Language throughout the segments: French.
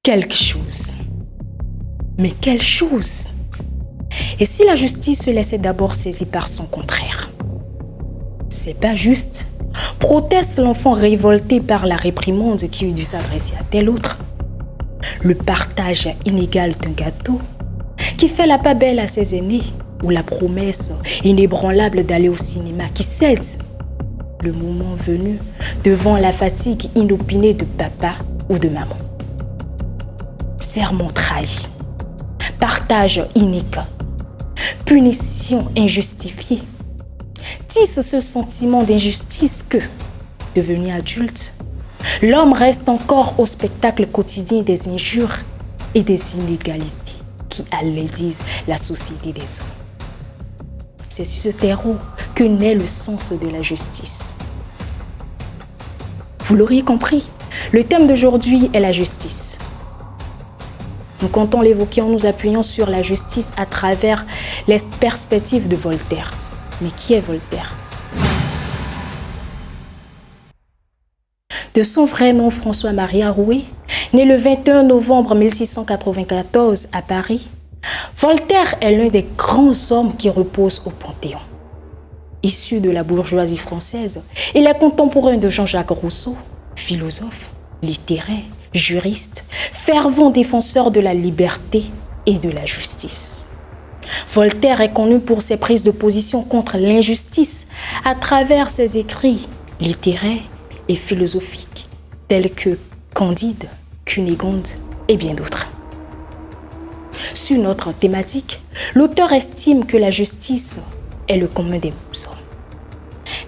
quelque chose. Mais quelle chose? Et si la justice se laissait d'abord saisir par son contraire? C'est pas juste. Proteste l'enfant révolté par la réprimande qui eût dû s'adresser à tel autre. Le partage inégal d'un gâteau qui fait la part belle à ses aînés, ou la promesse inébranlable d'aller au cinéma qui cède le moment venu devant la fatigue inopinée de papa ou de maman. Serment trahi, partage inique, punition injustifiée, tisse ce sentiment d'injustice que, devenu adulte, l'homme reste encore au spectacle quotidien des injures et des inégalités qui allaidissent la société des hommes. C'est sur ce terreau que naît le sens de la justice. Vous l'auriez compris, le thème d'aujourd'hui est la justice. Nous comptons l'évoquer en nous appuyant sur la justice à travers les perspectives de Voltaire. Mais qui est Voltaire? De son vrai nom François-Marie Arouet, né le 21 novembre 1694 à Paris, Voltaire est l'un des grands hommes qui reposent au Panthéon. Issu de la bourgeoisie française, il est contemporain de Jean-Jacques Rousseau, philosophe, littéraire, juriste, fervent défenseur de la liberté et de la justice. Voltaire est connu pour ses prises de position contre l'injustice à travers ses écrits littéraires et philosophiques tels que Candide, Cunégonde et bien d'autres. Sur notre thématique, l'auteur estime que la justice est le commun des hommes.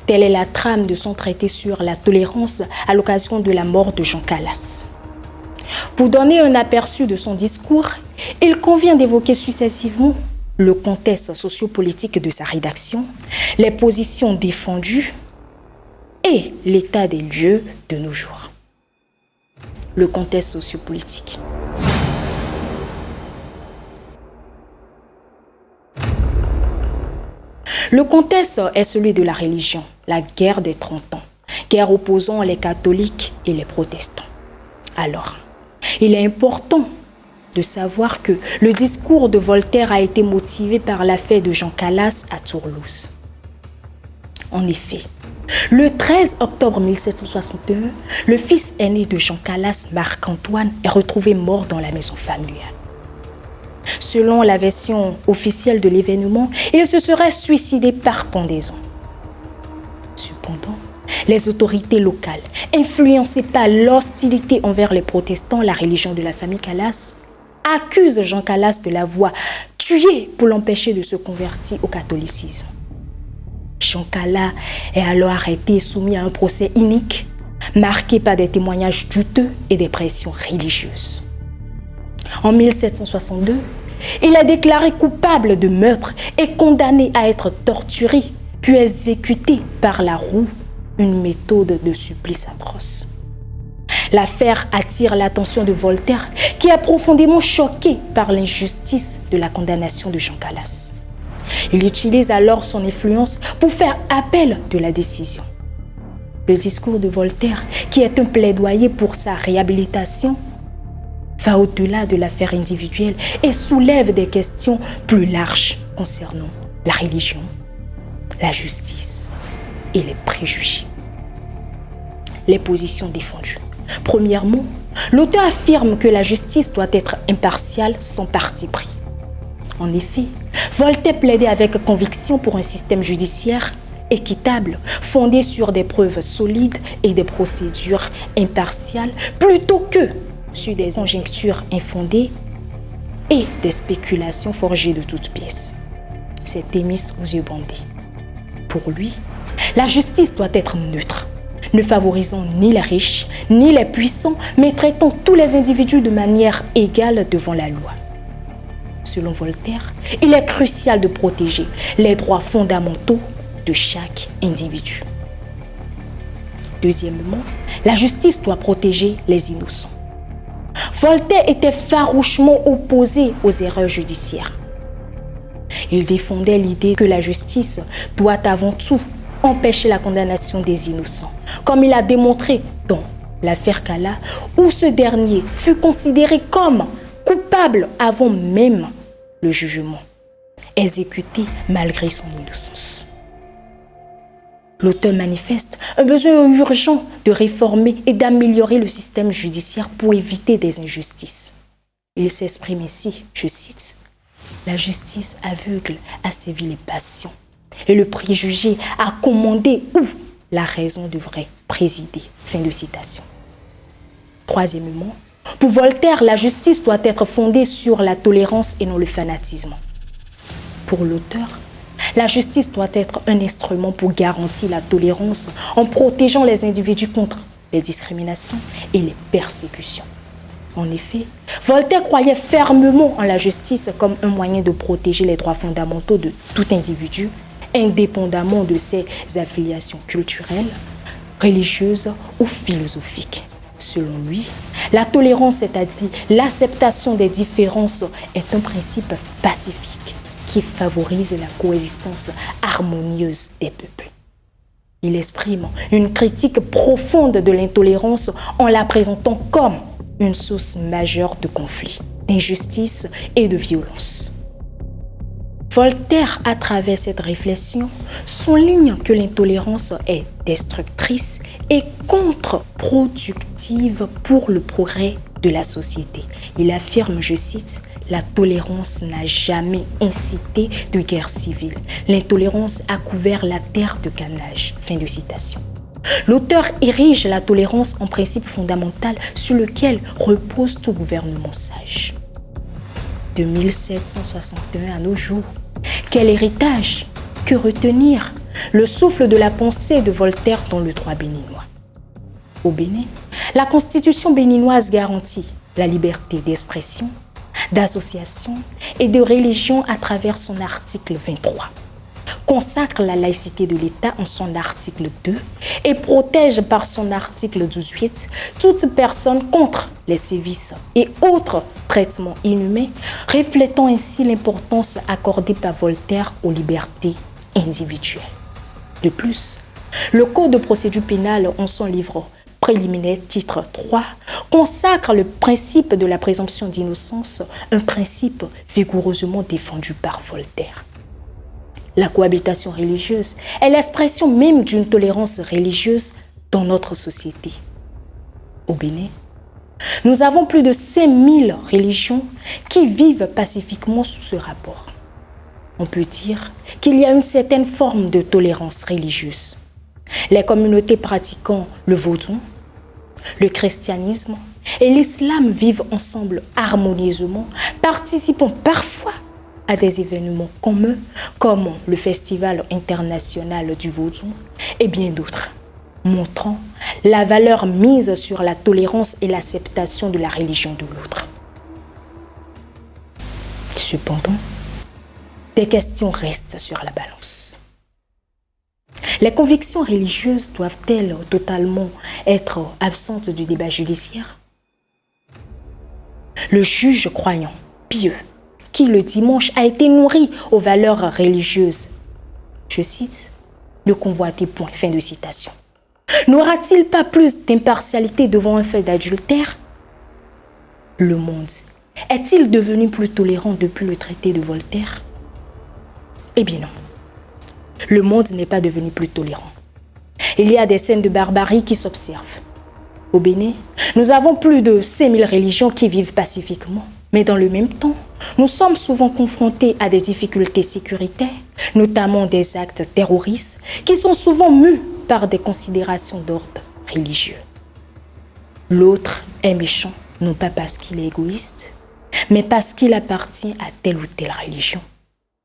Telle est la trame de son traité sur la tolérance à l'occasion de la mort de Jean Calas. Pour donner un aperçu de son discours, il convient d'évoquer successivement le contexte sociopolitique de sa rédaction, les positions défendues et l'état des lieux de nos jours. Le contexte sociopolitique. Le contexte est celui de la religion, la guerre des 30 ans, guerre opposant les catholiques et les protestants. Alors, il est important de savoir que le discours de Voltaire a été motivé par l'affaire de Jean Calas à Toulouse. En effet, le 13 octobre 1761, le fils aîné de Jean Calas, Marc-Antoine, est retrouvé mort dans la maison familiale. Selon la version officielle de l'événement, il se serait suicidé par pendaison. Cependant, les autorités locales, influencées par l'hostilité envers les protestants, la religion de la famille Calas, accusent Jean Calas de l'avoir tué pour l'empêcher de se convertir au catholicisme. Jean Calas est alors arrêté et soumis à un procès inique, marqué par des témoignages douteux et des pressions religieuses. En 1762, il est déclaré coupable de meurtre et condamné à être torturé, puis exécuté par la roue, une méthode de supplice atroce. L'affaire attire l'attention de Voltaire, qui est profondément choqué par l'injustice de la condamnation de Jean Calas. Il utilise alors son influence pour faire appel de la décision. Le discours de Voltaire, qui est un plaidoyer pour sa réhabilitation, va au-delà de l'affaire individuelle et soulève des questions plus larges concernant la religion, la justice et les préjugés. Les positions défendues. Premièrement, l'auteur affirme que la justice doit être impartiale sans parti pris. En effet, Voltaire plaidait avec conviction pour un système judiciaire équitable, fondé sur des preuves solides et des procédures impartiales, plutôt que sur des conjectures infondées et des spéculations forgées de toutes pièces. C'est Thémis aux yeux bandés. Pour lui, la justice doit être neutre, ne favorisant ni les riches, ni les puissants, mais traitant tous les individus de manière égale devant la loi. Selon Voltaire, il est crucial de protéger les droits fondamentaux de chaque individu. Deuxièmement, la justice doit protéger les innocents. Voltaire était farouchement opposé aux erreurs judiciaires. Il défendait l'idée que la justice doit avant tout empêcher la condamnation des innocents, comme il a démontré dans l'affaire Kala, où ce dernier fut considéré comme coupable avant même le jugement, exécuté malgré son innocence. L'auteur manifeste un besoin urgent de réformer et d'améliorer le système judiciaire pour éviter des injustices. Il s'exprime ainsi, je cite, « La justice aveugle a sévi les passions et le préjugé a commandé où la raison devrait présider. » Fin de citation. Troisièmement, pour Voltaire, la justice doit être fondée sur la tolérance et non le fanatisme. Pour l'auteur, la justice doit être un instrument pour garantir la tolérance en protégeant les individus contre les discriminations et les persécutions. En effet, Voltaire croyait fermement en la justice comme un moyen de protéger les droits fondamentaux de tout individu, indépendamment de ses affiliations culturelles, religieuses ou philosophiques. Selon lui, la tolérance, c'est-à-dire l'acceptation des différences, est un principe pacifique qui favorise la coexistence harmonieuse des peuples. Il exprime une critique profonde de l'intolérance en la présentant comme une source majeure de conflits, d'injustice et de violence. Voltaire, à travers cette réflexion, souligne que l'intolérance est destructrice et contre-productive pour le progrès de la société. Il affirme, je cite, « La tolérance n'a jamais incité de guerre civile. L'intolérance a couvert la terre de carnage. » Fin de citation. L'auteur érige la tolérance en principe fondamental sur lequel repose tout gouvernement sage. De 1761 à nos jours, quel héritage, que retenir? Le souffle de la pensée de Voltaire dans le droit béninois. Au Bénin, la constitution béninoise garantit la liberté d'expression, d'association et de religion à travers son article 23, consacre la laïcité de l'État en son article 2 et protège par son article 18 toute personne contre les sévices et autres traitements inhumains, reflétant ainsi l'importance accordée par Voltaire aux libertés individuelles. De plus, le Code de procédure pénale en son livre préliminaire, titre 3, consacre le principe de la présomption d'innocence, un principe vigoureusement défendu par Voltaire. La cohabitation religieuse est l'expression même d'une tolérance religieuse dans notre société. Au Bénin, nous avons plus de 5000 religions qui vivent pacifiquement sous ce rapport. On peut dire qu'il y a une certaine forme de tolérance religieuse. Les communautés pratiquant le vaudou, le christianisme et l'islam vivent ensemble harmonieusement, participant parfois à des événements communs comme le Festival international du vaudou et bien d'autres, montrant la valeur mise sur la tolérance et l'acceptation de la religion de l'autre. Cependant, des questions restent sur la balance. Les convictions religieuses doivent-elles totalement être absentes du débat judiciaire? Le juge croyant, pieux, qui le dimanche a été nourri aux valeurs religieuses, je cite, le convoité point, fin de citation. N'aura-t-il pas plus d'impartialité devant un fait d'adultère? Le monde est-il devenu plus tolérant depuis le traité de Voltaire? Eh bien non. Le monde n'est pas devenu plus tolérant. Il y a des scènes de barbarie qui s'observent. Au Bénin, nous avons plus de 5000 religions qui vivent pacifiquement. Mais dans le même temps, nous sommes souvent confrontés à des difficultés sécuritaires, notamment des actes terroristes, qui sont souvent mus par des considérations d'ordre religieux. L'autre est méchant, non pas parce qu'il est égoïste, mais parce qu'il appartient à telle ou telle religion.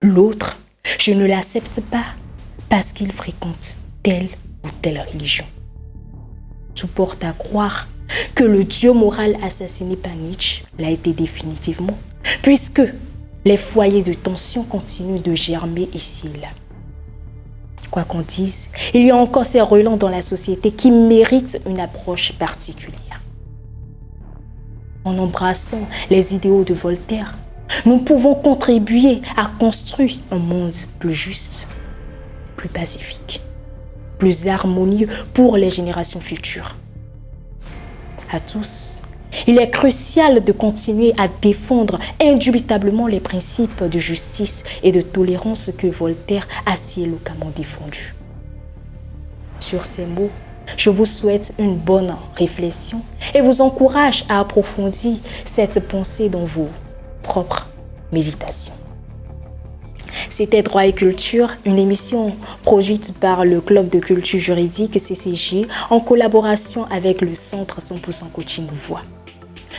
L'autre, je ne l'accepte pas parce qu'il fréquente telle ou telle religion. Tout porte à croire que le dieu moral assassiné par Nietzsche l'a été définitivement, puisque les foyers de tension continuent de germer ici et là. Quoi qu'on dise, il y a encore ces relents dans la société qui méritent une approche particulière. En embrassant les idéaux de Voltaire, nous pouvons contribuer à construire un monde plus juste, plus pacifique, plus harmonieux pour les générations futures. à tous. Il est crucial de continuer à défendre indubitablement les principes de justice et de tolérance que Voltaire a si éloquemment défendus. Sur ces mots, je vous souhaite une bonne réflexion et vous encourage à approfondir cette pensée dans vos propres méditations. C'était Droit et Culture, une émission produite par le Club de culture juridique CCJ en collaboration avec le Centre 100% Coaching Voix.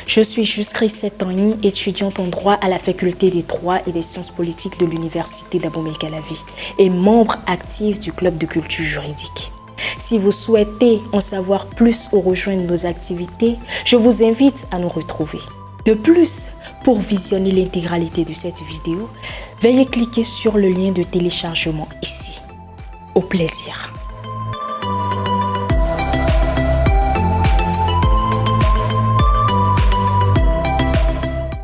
Je suis Justine Setani, étudiante en droit à la faculté des droits et des sciences politiques de l'Université d'Abomey-Calavi et membre active du Club de culture juridique. Si vous souhaitez en savoir plus ou rejoindre nos activités, je vous invite à nous retrouver. De plus, pour visionner l'intégralité de cette vidéo, veuillez cliquer sur le lien de téléchargement ici. Au plaisir.